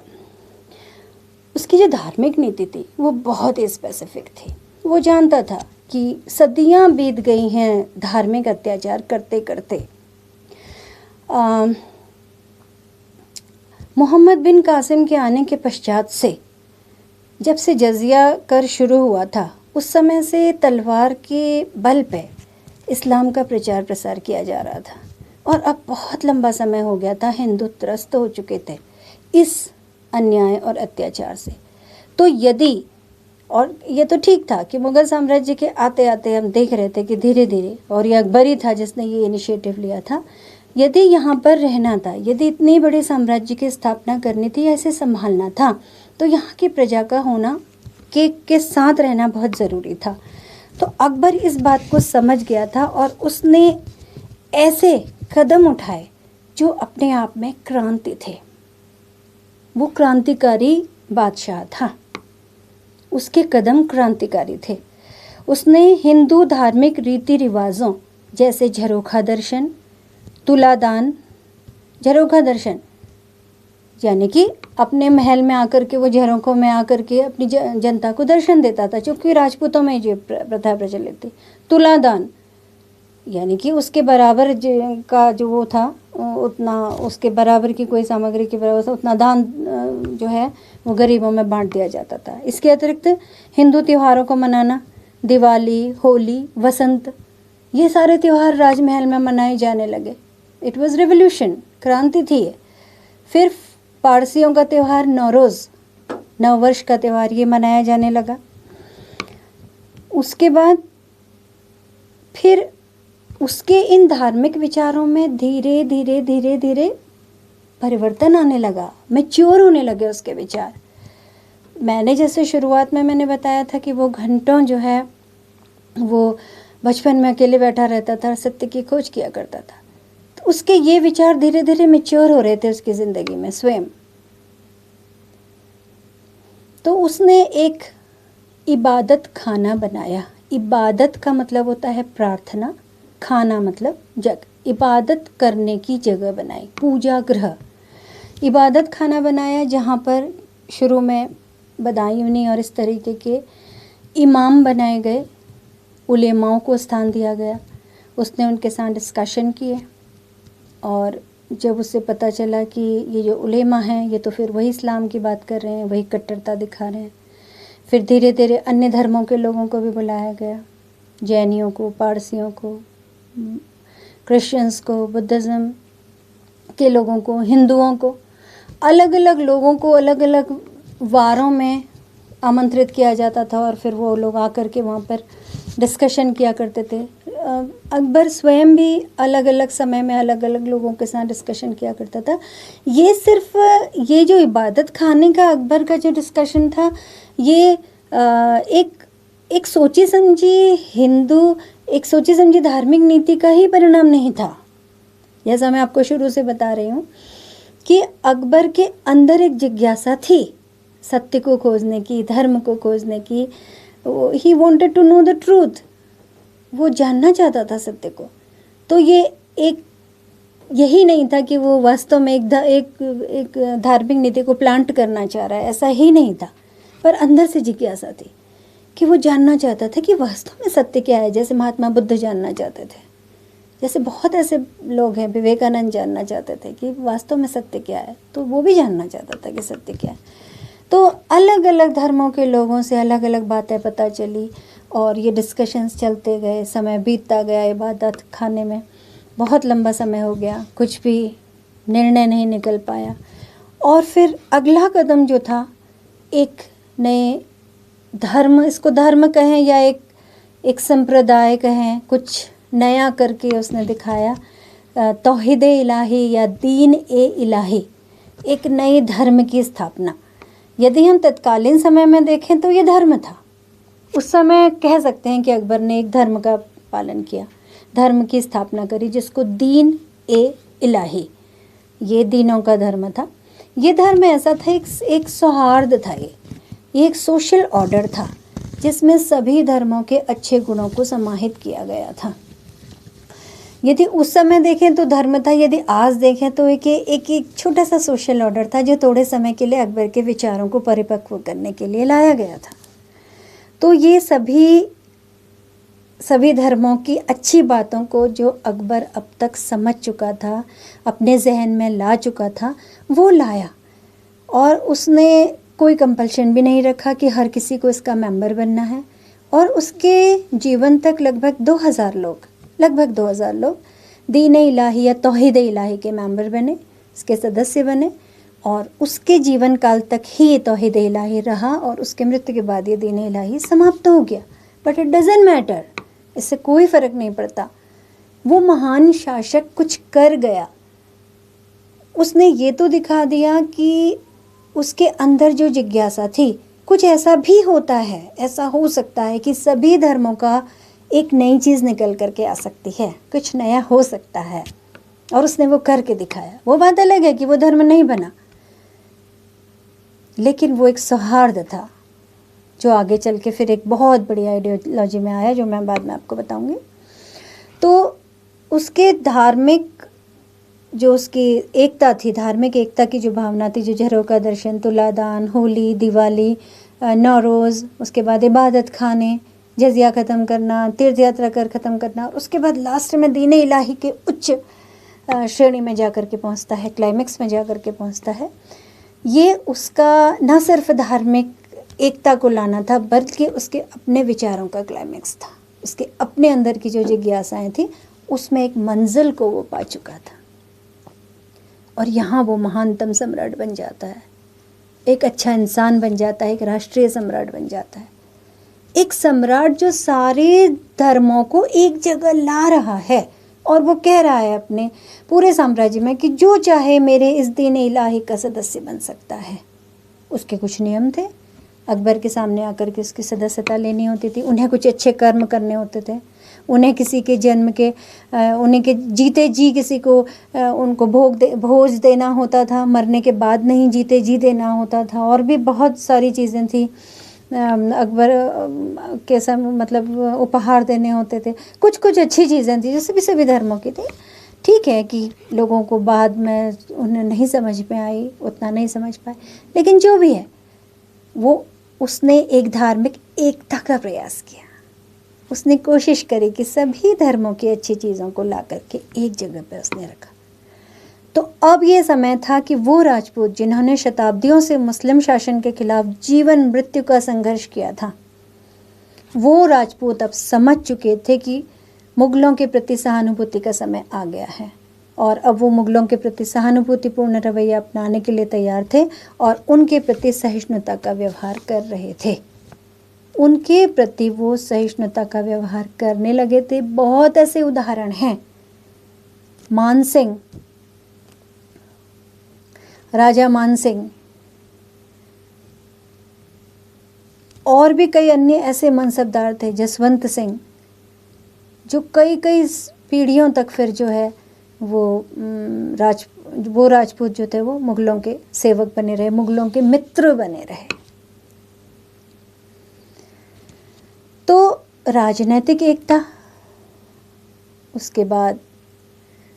उसकी जो धार्मिक नीति थी वो बहुत ही स्पेसिफिक थी। वो जानता था कि सदियां बीत गई हैं धार्मिक अत्याचार करते करते। मोहम्मद बिन कासिम के आने के पश्चात से, जब से जजिया कर शुरू हुआ था, उस समय से तलवार के बल पे इस्लाम का प्रचार प्रसार किया जा रहा था। और अब बहुत लंबा समय हो गया था, हिंदू त्रस्त हो चुके थे इस अन्याय और अत्याचार से। तो यदि, और ये तो ठीक था कि मुग़ल साम्राज्य के आते आते हम देख रहे थे कि धीरे धीरे, और ये अकबरी था जिसने ये इनिशिएटिव लिया था, यदि यहाँ पर रहना था, यदि इतने बड़े साम्राज्य की स्थापना करनी थी, ऐसे संभालना था, तो यहाँ की प्रजा का होना के साथ रहना बहुत ज़रूरी था। तो अकबर इस बात को समझ गया था और उसने ऐसे कदम उठाए जो अपने आप में क्रांति थे। वो क्रांतिकारी बादशाह था, उसके कदम क्रांतिकारी थे। उसने हिंदू धार्मिक रीति रिवाजों जैसे झरोखा दर्शन, तुलादान, झरोखा दर्शन यानी कि अपने महल में आकर के वो झरोखों में आकर के अपनी जनता को दर्शन देता था, क्योंकि राजपूतों में ये प्रथा प्रचलित थी। तुलादान यानी कि उसके बराबर का जो वो था, उतना उसके बराबर की कोई सामग्री के बराबर उतना दान जो है वो गरीबों में बांट दिया जाता था। इसके अतिरिक्त हिंदू त्योहारों को मनाना, दिवाली, होली, वसंत, ये सारे त्यौहार राजमहल में मनाए जाने लगे। इट वाज रिवोल्यूशन, क्रांति थी ये। फिर पारसियों का त्यौहार नौरोज़, नववर्ष का त्यौहार, ये मनाया जाने लगा। उसके बाद फिर उसके इन धार्मिक विचारों में धीरे धीरे धीरे धीरे परिवर्तन आने लगा, मैच्योर होने लगे उसके विचार। मैंने जैसे शुरुआत में मैंने बताया था कि वो घंटों जो है वो बचपन में अकेले बैठा रहता था, सत्य की खोज किया करता था। तो उसके ये विचार धीरे धीरे मैच्योर हो रहे थे उसकी ज़िंदगी में स्वयं। तो उसने एक इबादत खाना बनाया। इबादत का मतलब होता है प्रार्थना, खाना मतलब जग, इबादत करने की जगह बनाई, पूजा गृह। इबादत खाना बनाया जहाँ पर शुरू में बदायूनी और इस तरीके के इमाम बनाए गए, उलेमाओं को स्थान दिया गया। उसने उनके साथ डिस्कशन किए और जब उसे पता चला कि ये जो उलेमा हैं ये तो फिर वही इस्लाम की बात कर रहे हैं, वही कट्टरता दिखा रहे हैं। फिर धीरे धीरे अन्य धर्मों के लोगों को भी बुलाया गया, जैनियों को, पारसियों को, क्रिश्चियंस को, बुद्धिज़्म के लोगों को, हिंदुओं को, अलग अलग लोगों को अलग अलग वारों में आमंत्रित किया जाता था और फिर वो लोग आकर के वहाँ पर डिस्कशन किया करते थे। अकबर स्वयं भी अलग अलग समय में अलग अलग लोगों के साथ डिस्कशन किया करता था। ये सिर्फ ये जो इबादत खाने का अकबर का जो डिस्कशन था, ये एक सोची समझी हिंदू, एक सोची समझी धार्मिक नीति का ही परिणाम नहीं था। जैसा मैं आपको शुरू से बता रही हूँ कि अकबर के अंदर एक जिज्ञासा थी सत्य को खोजने की, धर्म को खोजने की। He wanted to know the truth, वो जानना चाहता था सत्य को। तो ये एक यही नहीं था कि वो वास्तव में एक धार्मिक नीति को प्लांट करना चाह रहा है, ऐसा ही नहीं था। पर अंदर से जिज्ञासा थी कि वो जानना चाहता था कि वास्तव में सत्य क्या है। जैसे महात्मा बुद्ध जानना चाहते थे, जैसे बहुत ऐसे लोग हैं, विवेकानंद जानना चाहते थे कि वास्तव में सत्य क्या है, तो वो भी जानना चाहता था कि सत्य क्या है। तो अलग अलग धर्मों के लोगों से अलग अलग बातें पता चली और ये डिस्कशंस चलते गए, समय बीतता गया। इबादत खाने में बहुत लंबा समय हो गया, कुछ भी निर्णय नहीं निकल पाया। और फिर अगला कदम जो था, एक नए धर्म, इसको धर्म कहें या एक संप्रदाय कहें, कुछ नया करके उसने दिखाया। तौहीद इलाही या दीन ए इलाही, एक नए धर्म की स्थापना। यदि हम तत्कालीन समय में देखें तो ये धर्म था। उस समय कह सकते हैं कि अकबर ने एक धर्म का पालन किया, धर्म की स्थापना करी जिसको दीन ए इलाही, ये दीनों का धर्म था। ये धर्म ऐसा था, एक सौहार्द था, ये एक सोशल ऑर्डर था जिसमें सभी धर्मों के अच्छे गुणों को समाहित किया गया था। यदि उस समय देखें तो धर्म था, यदि आज देखें तो एक छोटा सा सोशल ऑर्डर था जो थोड़े समय के लिए अकबर के विचारों को परिपक्व करने के लिए लाया गया था। तो ये सभी धर्मों की अच्छी बातों को जो अकबर अब तक समझ चुका था, अपने जहन में ला चुका था, वो लाया। और उसने कोई कंपल्शन भी नहीं रखा कि हर किसी को इसका मेंबर बनना है। और उसके जीवन तक लगभग 2000 लोग दीन इलाही या तौहीद इलाही के मेंबर बने, इसके सदस्य बने, और उसके जीवन काल तक ही ये तौहीद इलाही रहा और उसके मृत्यु के बाद ये दीन इलाही समाप्त हो गया। बट इट डजंट मैटर, इससे कोई फ़र्क नहीं पड़ता। वो महान शासक कुछ कर गया, उसने ये तो दिखा दिया कि उसके अंदर जो जिज्ञासा थी, कुछ ऐसा भी होता है, ऐसा हो सकता है कि सभी धर्मों का एक नई चीज़ निकल करके आ सकती है, कुछ नया हो सकता है, और उसने वो करके दिखाया। वो बात अलग है कि वो धर्म नहीं बना, लेकिन वो एक सौहार्द था जो आगे चल के फिर एक बहुत बड़ी आइडियोलॉजी में आया, जो मैं बाद में आपको बताऊंगी। तो उसके धार्मिक जो उसकी एकता थी, धार्मिक एकता की जो भावना थी, जो झरोका दर्शन, तुलादान, होली, दिवाली, नौरोज़, उसके बाद इबादत खाने, जजिया ख़त्म करना, तीर्थ यात्रा कर ख़त्म करना, और उसके बाद लास्ट में दीन इलाही के उच्च श्रेणी में जा कर के पहुँचता है, क्लाइमेक्स में जा कर के पहुँचता है। ये उसका न सिर्फ धार्मिक एकता को लाना था, बल्कि उसके अपने विचारों का क्लाइमेक्स था। उसके अपने अंदर की जो जिज्ञासाएँ थी, उसमें एक मंजिल को वो पा चुका था, और यहाँ वो महानतम सम्राट बन जाता है, एक अच्छा इंसान बन जाता है, एक राष्ट्रीय सम्राट बन जाता है, एक सम्राट जो सारे धर्मों को एक जगह ला रहा है। और वो कह रहा है अपने पूरे साम्राज्य में कि जो चाहे मेरे इस दीन इलाही का सदस्य बन सकता है। उसके कुछ नियम थे, अकबर के सामने आकर के उसकी सदस्यता लेनी होती थी, उन्हें कुछ अच्छे कर्म करने होते थे, उन्हें किसी के जन्म के उन्हें के जीते जी किसी को उनको भोज देना होता था, मरने के बाद नहीं, जीते जी देना होता था, और भी बहुत सारी चीज़ें थी। अकबर के मतलब उपहार देने होते थे, कुछ कुछ अच्छी चीज़ें थी जो सभी धर्मों की थी। ठीक है कि लोगों को बाद में उन्हें नहीं समझ में आई, उतना नहीं समझ पाए, लेकिन जो भी है वो उसने एक धार्मिक एकता का प्रयास किया। उसने कोशिश करी कि सभी धर्मों की अच्छी चीज़ों को ला करके एक जगह पे उसने रखा। तो अब ये समय था कि वो राजपूत जिन्होंने शताब्दियों से मुस्लिम शासन के खिलाफ जीवन मृत्यु का संघर्ष किया था, वो राजपूत अब समझ चुके थे कि मुग़लों के प्रति सहानुभूति का समय आ गया है, और अब वो मुग़लों के प्रति सहानुभूतिपूर्ण रवैया अपनाने के लिए तैयार थे और उनके प्रति सहिष्णुता का व्यवहार कर रहे थे। उनके प्रति वो सहिष्णुता का व्यवहार करने लगे थे। बहुत ऐसे उदाहरण हैं। मानसिंह, राजा मानसिंह, और भी कई अन्य ऐसे मनसबदार थे, जसवंत सिंह, जो कई पीढ़ियों तक फिर जो है वो राजपूत जो थे वो मुग़लों के सेवक बने रहे, मुग़लों के मित्र बने रहे। तो राजनैतिक एकता, उसके बाद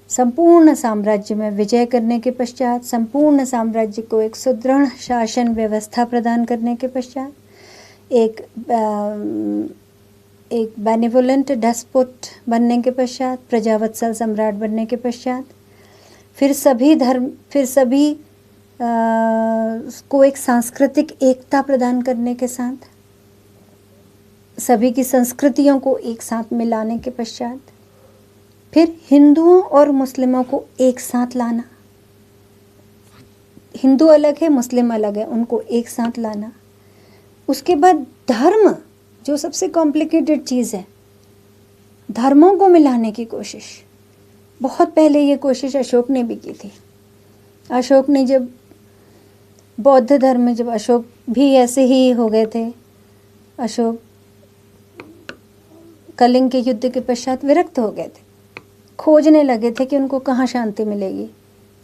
संपूर्ण साम्राज्य में विजय करने के पश्चात, संपूर्ण साम्राज्य को एक सुदृढ़ शासन व्यवस्था प्रदान करने के पश्चात, एक बेनिवोलेंट डेस्पोट बनने के पश्चात, प्रजावत्सल सम्राट बनने के पश्चात, फिर सभी को एक सांस्कृतिक एकता प्रदान करने के साथ, सभी की संस्कृतियों को एक साथ मिलाने के पश्चात, फिर हिंदुओं और मुस्लिमों को एक साथ लाना, हिंदू अलग है, मुस्लिम अलग है, उनको एक साथ लाना। उसके बाद धर्म, जो सबसे कॉम्प्लिकेटेड चीज़ है, धर्मों को मिलाने की कोशिश। बहुत पहले ये कोशिश अशोक ने भी की थी। अशोक ने जब बौद्ध धर्म, जब अशोक भी ऐसे ही हो गए थे, अशोक कलिंग के युद्ध के पश्चात विरक्त हो गए थे, खोजने लगे थे कि उनको कहाँ शांति मिलेगी।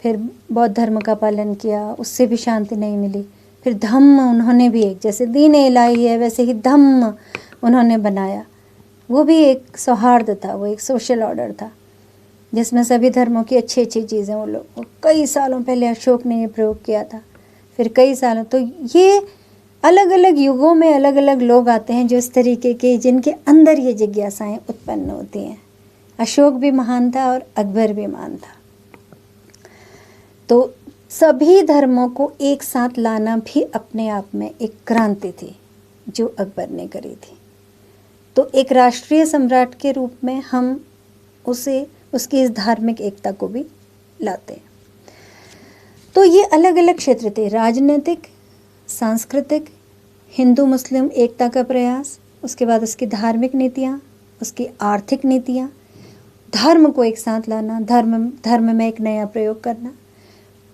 फिर बौद्ध धर्म का पालन किया, उससे भी शांति नहीं मिली। फिर धम्म उन्होंने भी, एक जैसे दीन इलाही है वैसे ही धम्म उन्होंने बनाया। वो भी एक सौहार्द था, वो एक सोशल ऑर्डर था जिसमें सभी धर्मों की अच्छी अच्छी चीज़ें वो लोग, कई सालों पहले अशोक ने ये प्रयोग किया था। फिर कई सालों, तो ये अलग अलग युगों में अलग अलग लोग आते हैं जो इस तरीके के, जिनके अंदर ये जिज्ञासाएं उत्पन्न होती हैं। अशोक भी महान था और अकबर भी महान था। तो सभी धर्मों को एक साथ लाना भी अपने आप में एक क्रांति थी जो अकबर ने करी थी। तो एक राष्ट्रीय सम्राट के रूप में हम उसे उसकी इस धार्मिक एकता को भी लाते हैं। तो ये अलग अलग क्षेत्र थे, राजनीतिक, सांस्कृतिक, हिंदू मुस्लिम एकता का प्रयास, उसके बाद उसकी धार्मिक नीतियाँ, उसकी आर्थिक नीतियाँ, धर्म को एक साथ लाना, धर्म में एक नया प्रयोग करना,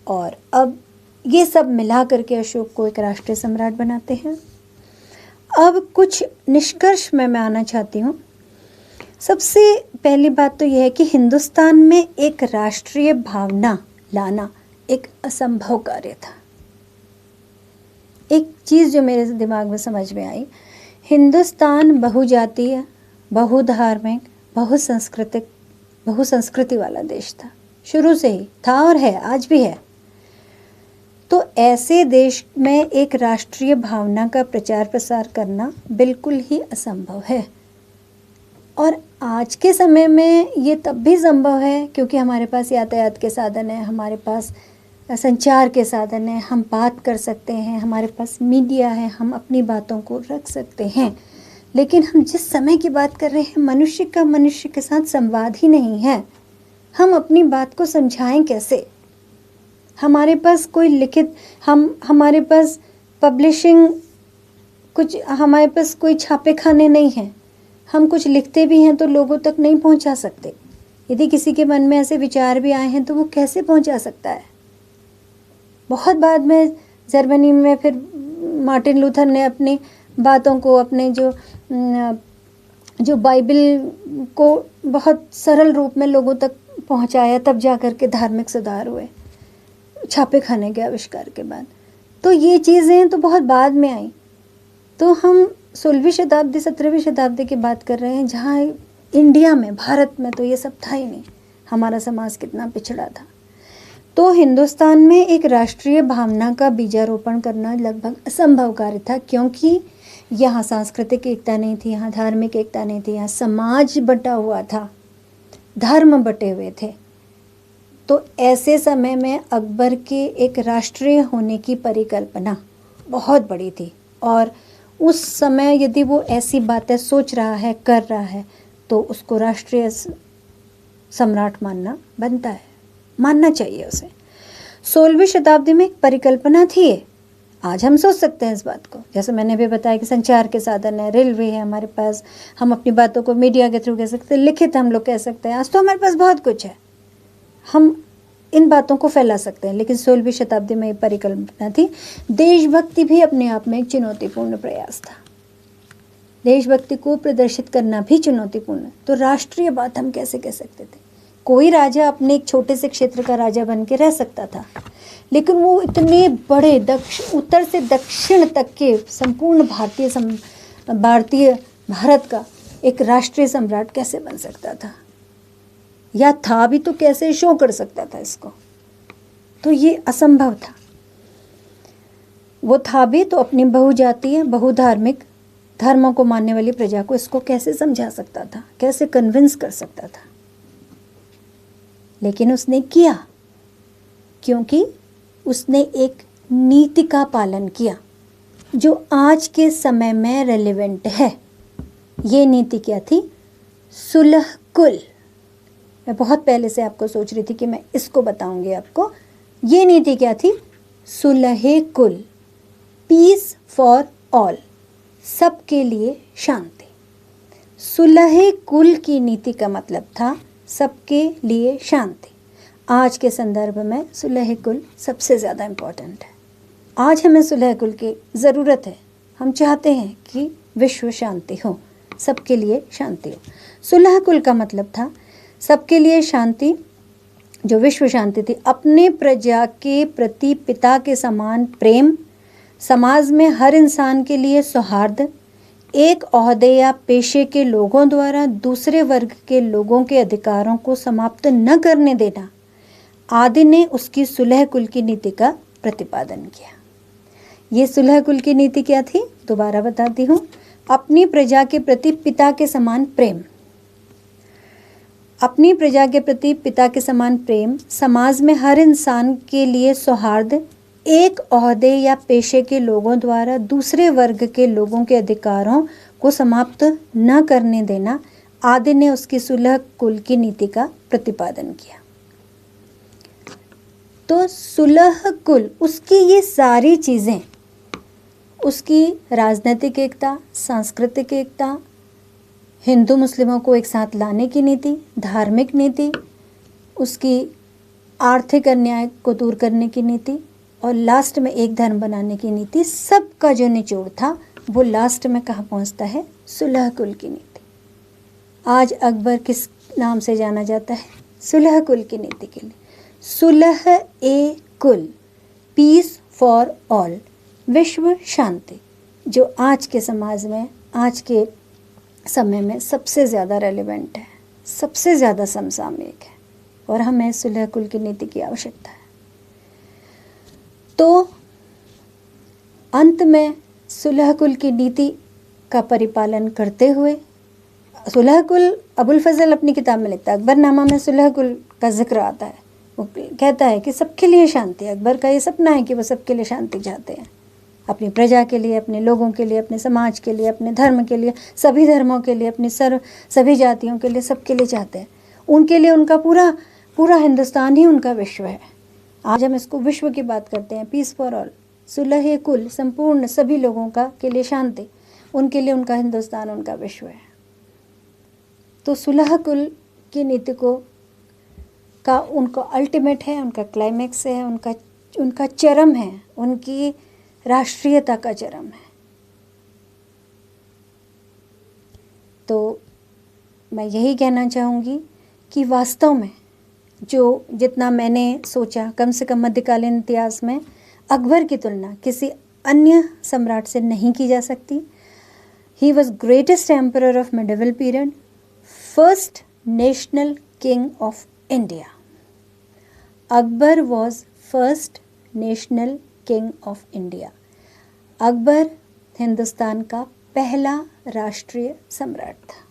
और अब ये सब मिला करके अशोक को एक राष्ट्रीय सम्राट बनाते हैं। अब कुछ निष्कर्ष में मैं आना चाहती हूँ। सबसे पहली बात तो यह है कि हिंदुस्तान में एक राष्ट्रीय भावना लाना एक असंभव कार्य था। एक चीज़ जो मेरे दिमाग में समझ में आई, हिंदुस्तान बहुजातीय, बहुधार्मिक, बहुसंस्कृति वाला देश था, शुरू से ही था और है, आज भी है। तो ऐसे देश में एक राष्ट्रीय भावना का प्रचार प्रसार करना बिल्कुल ही असंभव है। और आज के समय में ये तब भी संभव है क्योंकि हमारे पास यातायात के साधन हैं, हमारे पास संचार के साधन हैं, हम बात कर सकते हैं, हमारे पास मीडिया है, हम अपनी बातों को रख सकते हैं। लेकिन हम जिस समय की बात कर रहे हैं, मनुष्य का मनुष्य के साथ संवाद ही नहीं है। हम अपनी बात को समझाएं कैसे? हमारे पास कोई लिखित, हमारे पास पब्लिशिंग, हमारे पास कोई छापे खाने नहीं हैं। हम कुछ लिखते भी हैं तो लोगों तक नहीं पहुंचा सकते। यदि किसी के मन में ऐसे विचार भी आए हैं तो वो कैसे पहुंचा सकता है? बहुत बाद में जर्मनी में फिर मार्टिन लूथर ने अपनी बातों को, अपने जो बाइबल को बहुत सरल रूप में लोगों तक पहुंचाया, तब जा कर के धार्मिक सुधार हुए, छापे खाने के आविष्कार के बाद। तो ये चीज़ें तो बहुत बाद में आई। तो हम 16वीं शताब्दी 17वीं शताब्दी की बात कर रहे हैं, जहाँ इंडिया में, भारत में तो ये सब था ही नहीं। हमारा समाज कितना पिछड़ा था। तो हिंदुस्तान में एक राष्ट्रीय भावना का बीजारोपण करना लगभग असंभव कार्य था, क्योंकि यहाँ सांस्कृतिक एकता नहीं थी, यहाँ धार्मिक एकता नहीं थी, यहाँ समाज बटा हुआ था, धर्म बटे हुए थे। तो ऐसे समय में अकबर के एक राष्ट्रीय होने की परिकल्पना बहुत बड़ी थी, और उस समय यदि वो ऐसी बातें सोच रहा है, कर रहा है, तो उसको राष्ट्रीय सम्राट मानना बनता है, मानना चाहिए उसे। 16वीं शताब्दी में एक परिकल्पना थी। आज हम सोच सकते हैं इस बात को, जैसे मैंने भी बताया कि संचार के साधन है, रेलवे है हमारे पास, हम अपनी बातों को मीडिया के थ्रू कह सकते हैं, लिखित हम लोग कह सकते हैं। आज तो हमारे पास बहुत कुछ है, हम इन बातों को फैला सकते हैं। लेकिन 16वीं शताब्दी में ये परिकल्पना थी। देशभक्ति भी अपने आप में एक चुनौतीपूर्ण प्रयास था। देशभक्ति को प्रदर्शित करना भी चुनौतीपूर्ण। तो राष्ट्रीय बात हम कैसे कह सकते थे? कोई राजा अपने एक छोटे से क्षेत्र का राजा बन के रह सकता था, लेकिन वो इतने बड़े उत्तर से दक्षिण तक के संपूर्ण भारत का एक राष्ट्रीय सम्राट कैसे बन सकता था? या था भी तो कैसे शो कर सकता था इसको? तो ये असंभव था। वो था भी तो अपनी बहुजातीय, बहुधार्मिक, धर्मों को मानने वाली प्रजा को इसको कैसे समझा सकता था, कैसे कन्विंस कर सकता था? लेकिन उसने किया, क्योंकि उसने एक नीति का पालन किया जो आज के समय में रेलेवेंट है। ये नीति क्या थी? सुलह कुल। मैं बहुत पहले से आपको सोच रही थी कि मैं इसको बताऊंगी आपको। ये नीति क्या थी? सुलह कुल, पीस फॉर ऑल, सबके लिए शांति। सुलह कुल की नीति का मतलब था सबके लिए शांति। आज के संदर्भ में सुलह कुल सबसे ज़्यादा इम्पोर्टेंट है। आज हमें सुलह कुल की ज़रूरत है। हम चाहते हैं कि विश्व शांति हो, सबके लिए शांति हो। सुलह कुल का मतलब था सबके लिए शांति, जो विश्व शांति थी, अपने प्रजा के प्रति पिता के समान प्रेम, समाज में हर इंसान के लिए सौहार्द, एक ओहदे या पेशे के लोगों द्वारा दूसरे वर्ग के लोगों के अधिकारों को समाप्त न करने देना आदि ने उसकी सुलह कुल की नीति का प्रतिपादन किया। ये सुलह कुल की नीति क्या थी? दोबारा बताती हूँ। अपनी प्रजा के प्रति पिता के समान प्रेम। अपनी प्रजा के प्रति पिता के समान प्रेम, समाज में हर इंसान के लिए सौहार्द, एक ओहदे या पेशे के लोगों द्वारा दूसरे वर्ग के लोगों के अधिकारों को समाप्त न करने देना आदि ने उसकी सुलह कुल की नीति का प्रतिपादन किया। तो सुलह कुल, उसकी ये सारी चीज़ें, उसकी राजनीतिक एकता, सांस्कृतिक एकता, हिंदू मुस्लिमों को एक साथ लाने की नीति, धार्मिक नीति, उसकी आर्थिक अन्याय को दूर करने की नीति और लास्ट में एक धर्म बनाने की नीति, सबका जो निचोड़ था वो लास्ट में कहाँ पहुँचता है? सुलह कुल की नीति। आज अकबर किस नाम से जाना जाता है? सुलह कुल की नीति के लिए। सुलह ए कुल, पीस फॉर ऑल, विश्व शांति, जो आज के समाज में, आज के समय में सबसे ज़्यादा रेलेवेंट है, सबसे ज़्यादा समसामयिक है और हमें सुलह कुल की नीति की आवश्यकता है। तो अंत में सुलह कुल की नीति का परिपालन करते हुए, सुलह कुल अबुल फजल अपनी किताब में लिखता है, अकबरनामा में सुलह कुल का जिक्र आता है। वो कहता है कि सबके लिए शांति, अकबर का ये सपना है कि वो सबके लिए शांति चाहते हैं, अपनी प्रजा के लिए, अपने लोगों के लिए, अपने समाज के लिए, अपने धर्म के लिए, सभी धर्मों के लिए, अपनी सभी जातियों के लिए, सबके लिए चाहते हैं। उनके लिए उनका पूरा पूरा हिंदुस्तान ही उनका विश्व है। आज हम इसको विश्व की बात करते हैं, पीस फॉर ऑल, सुलह कुल, संपूर्ण सभी लोगों का के लिए शांति, उनके लिए उनका हिंदुस्तान उनका विश्व है। तो सुलह कुल की नीति को का उनका अल्टीमेट है, उनका क्लाइमैक्स है, उनका चरम है, उनकी राष्ट्रीयता का चरम है। तो मैं यही कहना चाहूँगी कि वास्तव में जो जितना मैंने सोचा, कम से कम मध्यकालीन इतिहास में अकबर की तुलना किसी अन्य सम्राट से नहीं की जा सकती। He was greatest emperor of medieval period, first national king of India. Akbar was first national king of India. Akbar Hindustan का पहला राष्ट्रीय सम्राट था।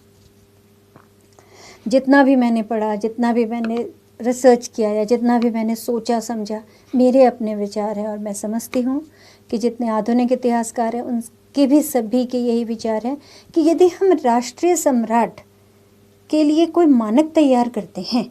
जितना भी मैंने पढ़ा, जितना भी मैंने रिसर्च किया या जितना भी मैंने सोचा समझा, मेरे अपने विचार हैं और मैं समझती हूँ कि जितने आधुनिक इतिहासकार हैं उनके भी सभी के यही विचार हैं कि यदि हम राष्ट्रीय सम्राट के लिए कोई मानक तैयार करते हैं,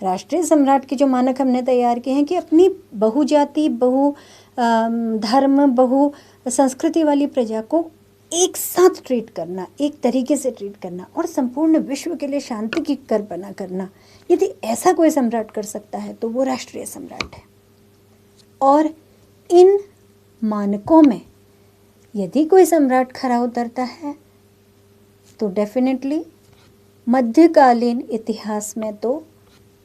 राष्ट्रीय सम्राट के जो मानक हमने तैयार किए हैं कि अपनी बहुजाति, बहु धर्म, बहु संस्कृति वाली प्रजा को एक साथ ट्रीट करना, एक तरीके से ट्रीट करना और संपूर्ण विश्व के लिए शांति की कल्पना करना, यदि ऐसा कोई सम्राट कर सकता है तो वो राष्ट्रीय सम्राट है। और इन मानकों में यदि कोई सम्राट खरा उतरता है तो डेफिनेटली मध्यकालीन इतिहास में तो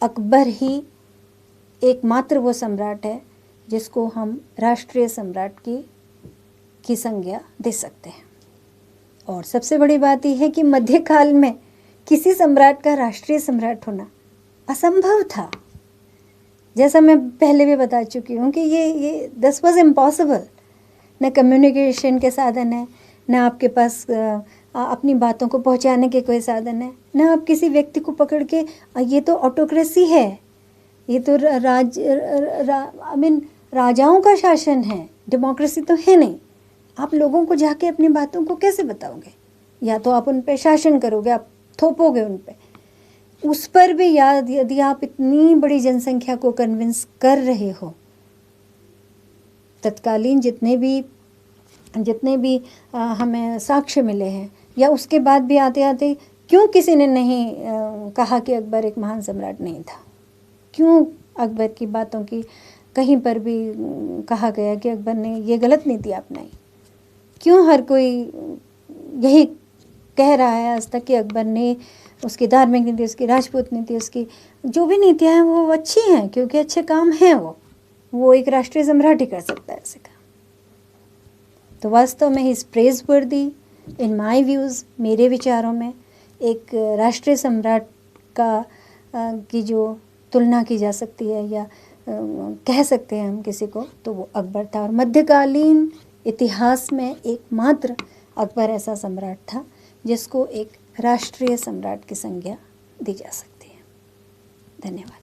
अकबर ही एकमात्र वो सम्राट है जिसको हम राष्ट्रीय सम्राट की संज्ञा दे सकते हैं। और सबसे बड़ी बात यह है कि मध्यकाल में किसी सम्राट का राष्ट्रीय सम्राट होना असंभव था। जैसा मैं पहले भी बता चुकी हूँ कि ये दिस वाज इम्पॉसिबल। न कम्युनिकेशन के साधन है, न आपके पास अपनी बातों को पहुँचाने के कोई साधन है, न आप किसी व्यक्ति को पकड़ के ये तो ऑटोक्रेसी है, ये तो राजाओं का शासन है, डेमोक्रेसी तो है नहीं। आप लोगों को जाके अपनी बातों को कैसे बताओगे? या तो आप उन पे शासन करोगे, आप थोपोगे उन पे। उस पर भी यदि आप इतनी बड़ी जनसंख्या को कन्विंस कर रहे हो, तत्कालीन जितने भी हमें साक्ष्य मिले हैं या उसके बाद भी आते आते क्यों किसी ने नहीं कहा कि अकबर एक महान सम्राट नहीं था? क्यों अकबर की बातों की कहीं पर भी कहा गया कि अकबर ने ये गलत नीति अपनाई? क्यों हर कोई यही कह रहा है आज तक कि अकबर ने उसकी धार्मिक नीति, उसकी राजपूत नीति, उसकी जो भी नीतियाँ हैं वो अच्छी हैं क्योंकि अच्छे काम हैं, वो एक राष्ट्रीय सम्राट ही कर सकता है ऐसे काम। तो वास्तव में ही इस प्रेज वर्दी इन माई व्यूज़, मेरे विचारों में एक राष्ट्रीय सम्राट की जो तुलना की जा सकती है या कह सकते हैं हम किसी को, तो वो अकबर था। और मध्यकालीन इतिहास में एकमात्र अकबर ऐसा सम्राट था जिसको एक राष्ट्रीय सम्राट की संज्ञा दी जा सकती है। धन्यवाद।